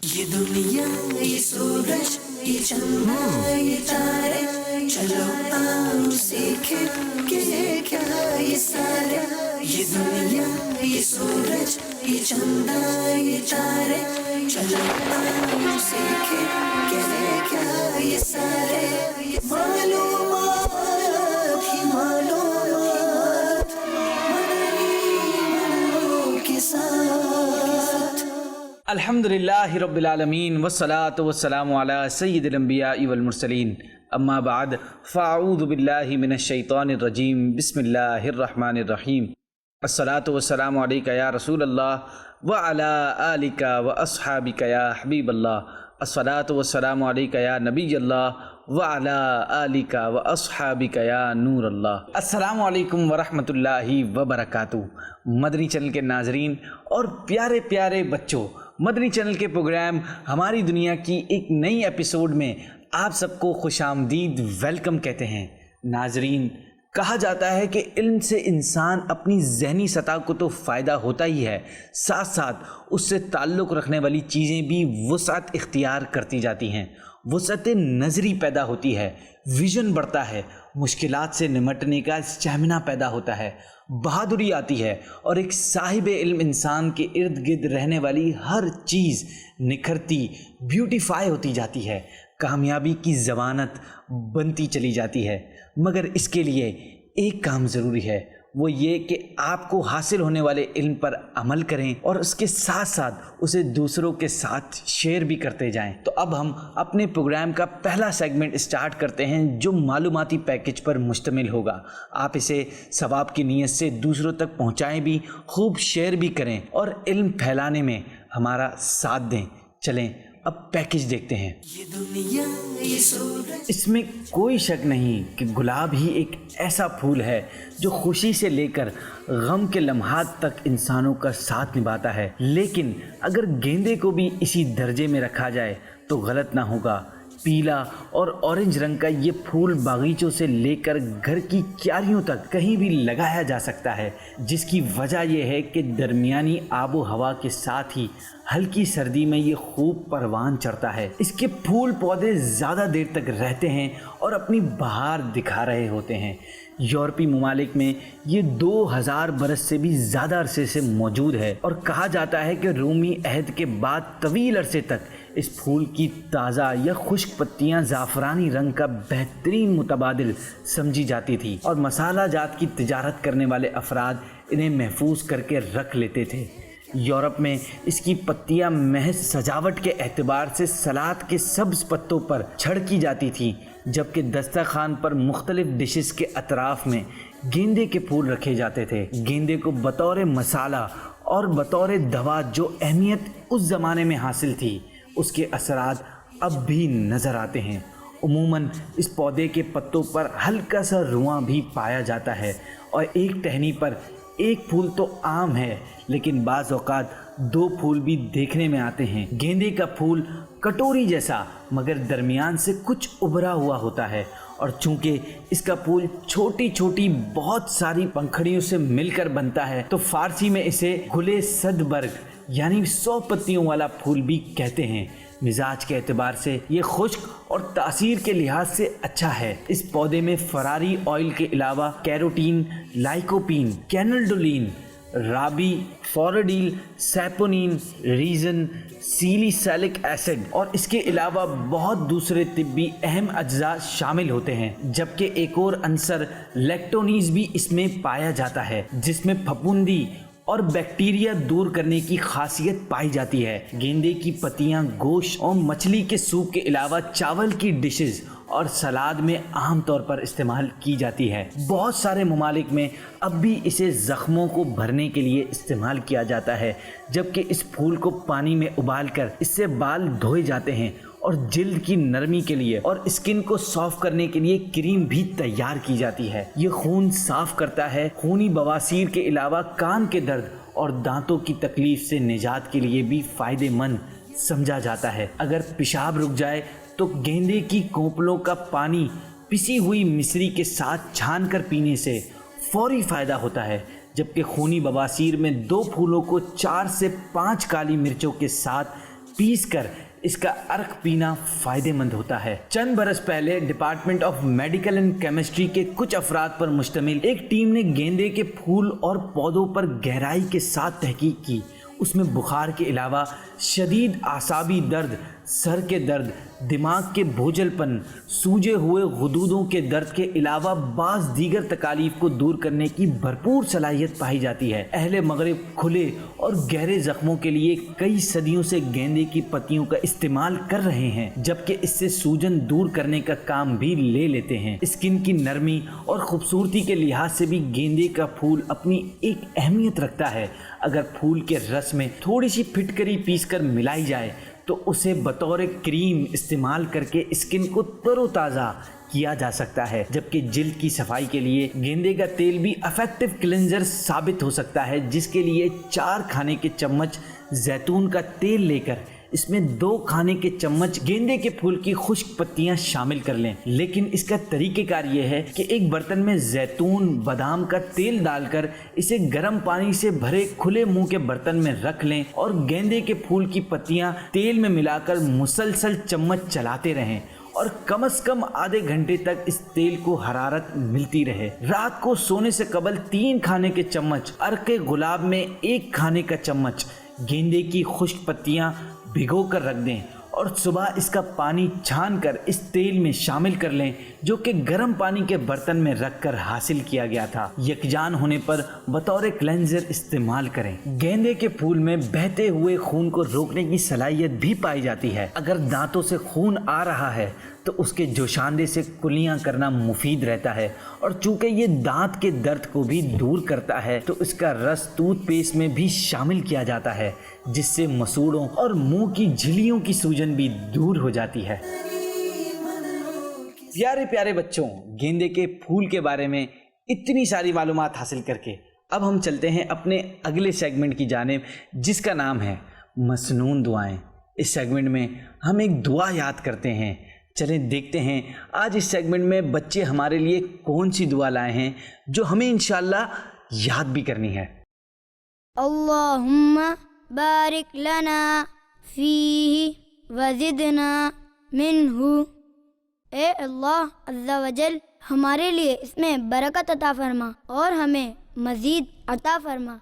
ये दुनिया, ये सूरज, ये चंदा, ये तारे, चलो आओ सीखे कि ये क्या ये सारे। ये दुनिया, ये सूरज, ये चंदा, ये तारे, चलो आओ सीखे कि ये क्या ये सारे। मालूमात ही मालूमात, मदनी के साथ। अल्हम्दुलिल्लाहि रब्बिल आलमीन वस्सलातु वस्सलामु अला सय्यिदिल अंबियाइ वल मुरसलीन अम्मा बाद फ़अऊज़ु बिल्लाहि मिनश शैतानिर रजीम बिस्मिल्लाहिर रहमानिर रहीम। अस्सलातु वस्सलामु अलैका या रसूलल्लाह व अला आलिका व अस्हाबिका या हबीबल्लाह। अस्सलातु वस्सलामु अलैका या नबियल्लाह व अला आलिका व अस्हाबिका या नूरल्लाह। अस्सलामु अलैकुम व रहमतुल्लाहि व बरकातुहू। मदनी चैनल के नाजरीन और प्यारे प्यारे बच्चों, मदनी चैनल के प्रोग्राम हमारी दुनिया की एक नई एपिसोड में आप सबको खुशामदीद वेलकम कहते हैं। नाजरीन, कहा जाता है कि इल्म से इंसान अपनी ज़हनी सतह को तो फ़ायदा होता ही है, साथ साथ उससे ताल्लुक़ रखने वाली चीज़ें भी वुसअत इख्तियार करती जाती हैं। वुसअत नज़री पैदा होती है, विज़न बढ़ता है, मुश्किलात से निमटने का स्टैमिना पैदा होता है, बहादुरी आती है और एक साहिब इल्म इंसान के इर्द गिर्द रहने वाली हर चीज़ निखरती, ब्यूटीफाई होती जाती है, कामयाबी की ज़मानत बनती चली जाती है। मगर इसके लिए एक काम ज़रूरी है, वो ये कि आपको हासिल होने वाले इल्म पर अमल करें और उसके साथ साथ उसे दूसरों के साथ शेयर भी करते जाएं। तो अब हम अपने प्रोग्राम का पहला सेगमेंट स्टार्ट करते हैं, जो मालूमाती पैकेज पर मुश्तमिल होगा। आप इसे सवाब की नीयत से दूसरों तक पहुंचाएं भी, खूब शेयर भी करें और इल्म फैलाने में हमारा साथ दें। चलें अब पैकेज देखते हैं। ये दुनिया, ये सूरज। इसमें कोई शक नहीं कि गुलाब ही एक ऐसा फूल है जो खुशी से लेकर गम के लम्हात तक इंसानों का साथ निभाता है। लेकिन अगर गेंदे को भी इसी दर्जे में रखा जाए तो गलत ना होगा। पीला और ऑरेंज रंग का ये फूल बागीचों से लेकर घर की क्यारियों तक कहीं भी लगाया जा सकता है, जिसकी वजह यह है कि दरमियानी आबो हवा के साथ ही हल्की सर्दी में ये खूब परवान चढ़ता है। इसके फूल पौधे ज़्यादा देर तक रहते हैं और अपनी बहार दिखा रहे होते हैं। यूरोपीय ममालिक में ये 2000 बरस से भी ज़्यादा अरसे से मौजूद है और कहा जाता है कि रूमी अहद के बाद तवील अरसे तक इस फूल की ताज़ा या खुश्क पत्तियां ज़ाफ़रानी रंग का बेहतरीन मुतबादिल समझी जाती थी और मसाला जात की तिजारत करने वाले अफराद इन्हें महफूज करके रख लेते थे। यूरोप में इसकी पत्तियां महज सजावट के एतबार से सलाद के सब्ज़ पत्तों पर छिड़की जाती थी, जबकि दस्तरखान पर मुख्तलिफ डिशेस के अतराफ़ में गेंदे के फूल रखे जाते थे। गेंदे को बतौर मसाला और बतौर दवा जो अहमियत उस ज़माने में हासिल थी, उसके असरात अब भी नज़र आते हैं। उमूमन इस पौधे के पत्तों पर हल्का सा रुआं भी पाया जाता है और एक टहनी पर एक फूल तो आम है, लेकिन बाज़ औक़ात 2 फूल भी देखने में आते हैं। गेंदे का फूल कटोरी जैसा मगर दरमियान से कुछ उभरा हुआ होता है और चूंकि इसका फूल छोटी छोटी बहुत सारी पंखड़ियों से मिलकर बनता है, तो फ़ारसी में इसे गुले सदबर्ग यानी 100 पत्तियों वाला फूल भी कहते हैं। मिजाज के एतबार से ये खुश्क और तासीर के लिहाज से अच्छा है। इस पौधे में फरारी ऑयल के अलावा कैरोटीन, लाइकोपीन, कैनलडोलिन, राबी, फोराडील, सैपोनिन, रीजन, सीलिसैलिक एसिड और इसके अलावा बहुत दूसरे तिब्बी अहम अज्जा शामिल होते हैं। जबकि एक और अंसर लैक्टोनीज भी इसमें पाया जाता है, जिसमें फफूंदी और बैक्टीरिया दूर करने की खासियत पाई जाती है। गेंदे की पत्तियां गोश्त और मछली के सूप के अलावा चावल की डिशेस और सलाद में आम तौर पर इस्तेमाल की जाती है। बहुत सारे ममालिक में अब भी इसे ज़ख्मों को भरने के लिए इस्तेमाल किया जाता है, जबकि इस फूल को पानी में उबालकर इससे बाल धोए जाते हैं और जिल्द की नरमी के लिए और स्किन को सॉफ्ट करने के लिए क्रीम भी तैयार की जाती है। ये खून साफ करता है। खूनी बवासीर के अलावा कान के दर्द और दांतों की तकलीफ से निजात के लिए भी फ़ायदेमंद समझा जाता है। अगर पेशाब रुक जाए तो गेंदे की कोंपलों का पानी पिसी हुई मिश्री के साथ छान कर पीने से फौरी फ़ायदा होता है, जबकि खूनी बवासीर में 2 फूलों को 4 से 5 काली मिर्चों के साथ پیس کر اس کا عرق پینا فائدہ مند ہوتا ہے۔ چند برس پہلے department of medical and chemistry کے کچھ افراد پر مشتمل ایک ٹیم نے گیندے کے پھول اور پودوں پر گہرائی کے ساتھ تحقیق کی۔ اس میں بخار کے علاوہ شدید اعصابی درد، سر کے درد، دماغ کے بوجھل پن، سوجے ہوئے غدودوں کے درد کے علاوہ بعض دیگر تکالیف کو دور کرنے کی بھرپور صلاحیت پائی جاتی ہے۔ اہل مغرب کھلے اور گہرے زخموں کے لیے کئی صدیوں سے گیندے کی پتیوں کا استعمال کر رہے ہیں، جبکہ اس سے سوجن دور کرنے کا کام بھی لے لیتے ہیں۔ اسکن کی نرمی اور خوبصورتی کے لحاظ سے بھی گیندے کا پھول اپنی ایک اہمیت رکھتا ہے۔ اگر پھول کے رس میں تھوڑی سی پھٹکری پیس کر ملائی جائے تو اسے بطور کریم استعمال کر کے اسکن کو تر و تازہ کیا جا سکتا ہے، جبکہ جلد کی صفائی کے لیے گیندے کا تیل بھی افیکٹو کلینزر ثابت ہو سکتا ہے، جس کے لیے 4 کھانے کے چمچ زیتون کا تیل لے کر اس میں 2 کھانے کے چمچ گیندے کے پھول کی خشک پتیاں شامل کر لیں۔ لیکن اس کا طریقہ کار یہ ہے کہ ایک برتن میں زیتون بادام کا تیل ڈال کر اسے گرم پانی سے بھرے کھلے منہ کے برتن میں رکھ لیں اور گیندے کے پھول کی پتیاں تیل میں ملا کر مسلسل چمچ چلاتے رہیں اور کم از کم آدھے گھنٹے تک اس تیل کو حرارت ملتی رہے۔ رات کو سونے سے قبل 3 کھانے کے چمچ عرق گلاب میں 1 کھانے کا چمچ گیندے کی خشک پتیاں بھگو کر رکھ دیں اور صبح اس کا پانی چھان کر اس تیل میں شامل کر لیں جو کہ گرم پانی کے برتن میں رکھ کر حاصل کیا گیا تھا۔ یکجان ہونے پر بطور کلینزر استعمال کریں۔ گیندے کے پھول میں بہتے ہوئے خون کو روکنے کی صلاحیت بھی پائی جاتی ہے۔ اگر دانتوں سے خون آ رہا ہے تو اس کے جوشاندے سے کلیاں کرنا مفید رہتا ہے، اور چونکہ یہ دانت کے درد کو بھی دور کرتا ہے تو اس کا رس ٹوتھ پیسٹ میں بھی شامل کیا جاتا ہے، جس سے مسوڑوں اور منہ کی جھلیوں کی سوجن بھی دور ہو جاتی ہے۔ پیارے پیارے بچوں، گیندے کے پھول کے بارے میں اتنی ساری معلومات حاصل کر کے اب ہم چلتے ہیں اپنے اگلے سیگمنٹ کی جانب، جس کا نام ہے مسنون دعائیں۔ اس سیگمنٹ میں ہم ایک دعا یاد کرتے ہیں۔ چلیں دیکھتے ہیں آج اس سیگمنٹ میں بچے ہمارے لیے کون سی دعا لائے ہیں جو ہمیں انشاءاللہ یاد بھی کرنی ہے۔ اللہم بارک لنا فیہ وزدنا منہ۔ اے اللہ عز و جل، ہمارے لیے اس میں برکت عطا فرما اور ہمیں مزید عطا فرما۔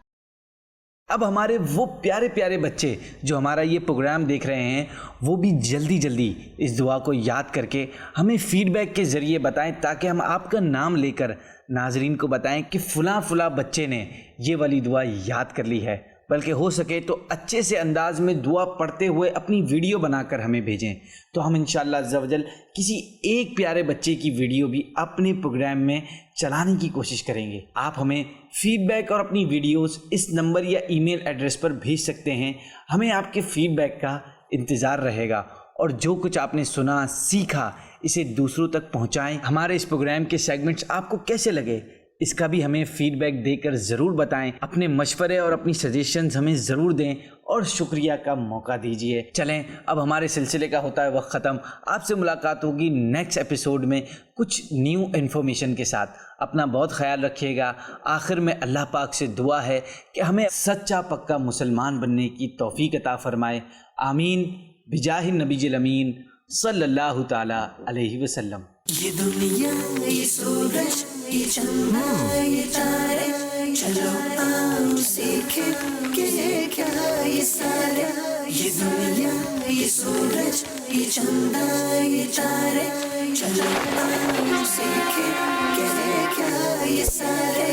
اب ہمارے وہ پیارے پیارے بچے جو ہمارا یہ پروگرام دیکھ رہے ہیں وہ بھی جلدی جلدی اس دعا کو یاد کر کے ہمیں فیڈ بیک کے ذریعے بتائیں، تاکہ ہم آپ کا نام لے کر ناظرین کو بتائیں کہ فلاں فلاں بچے نے یہ والی دعا یاد کر لی ہے۔ بلکہ ہو سکے تو اچھے سے انداز میں دعا پڑھتے ہوئے اپنی ویڈیو بنا کر ہمیں بھیجیں، تو ہم انشاءاللہ عز و جل کسی ایک پیارے بچے کی ویڈیو بھی اپنے پروگرام میں چلانے کی کوشش کریں گے۔ آپ ہمیں فیڈ بیک اور اپنی ویڈیوز اس نمبر یا ای میل ایڈریس پر بھیج سکتے ہیں۔ ہمیں آپ کے فیڈ بیک کا انتظار رہے گا، اور جو کچھ آپ نے سنا سیکھا اسے دوسروں تک پہنچائیں۔ ہمارے اس پروگرام کے سیگمنٹس آپ کو کیسے لگے اس کا بھی ہمیں فیڈ بیک دے کر ضرور بتائیں۔ اپنے مشورے اور اپنی سجیشنز ہمیں ضرور دیں اور شکریہ کا موقع دیجیے۔ چلیں اب ہمارے سلسلے کا ہوتا ہے وقت ختم۔ آپ سے ملاقات ہوگی نیکسٹ ایپیسوڈ میں کچھ نیو انفارمیشن کے ساتھ۔ اپنا بہت خیال رکھیے گا۔ آخر میں اللہ پاک سے دعا ہے کہ ہمیں سچا پکا مسلمان بننے کی توفیق عطا فرمائے۔ آمین بجاہ النبی الامین صلی اللہ تعالی علیہ وسلم۔ یہ دنیا، یہ سورج، یہ چندہ، یہ تارے، چلو آؤ سیکھیں کہ یہ کیا یہ سارے۔ یہ دنیا، یہ سورج، یہ چندہ، یہ تارے، چلو آؤ سیکھیں کہ یہ کیا یہ سارے۔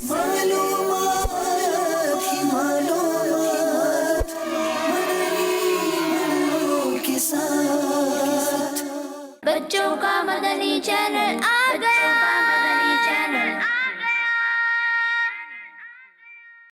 معلومات ہی معلومات، مدنی کے ساتھ۔ بچوں کا مدنی چینل آ گیا۔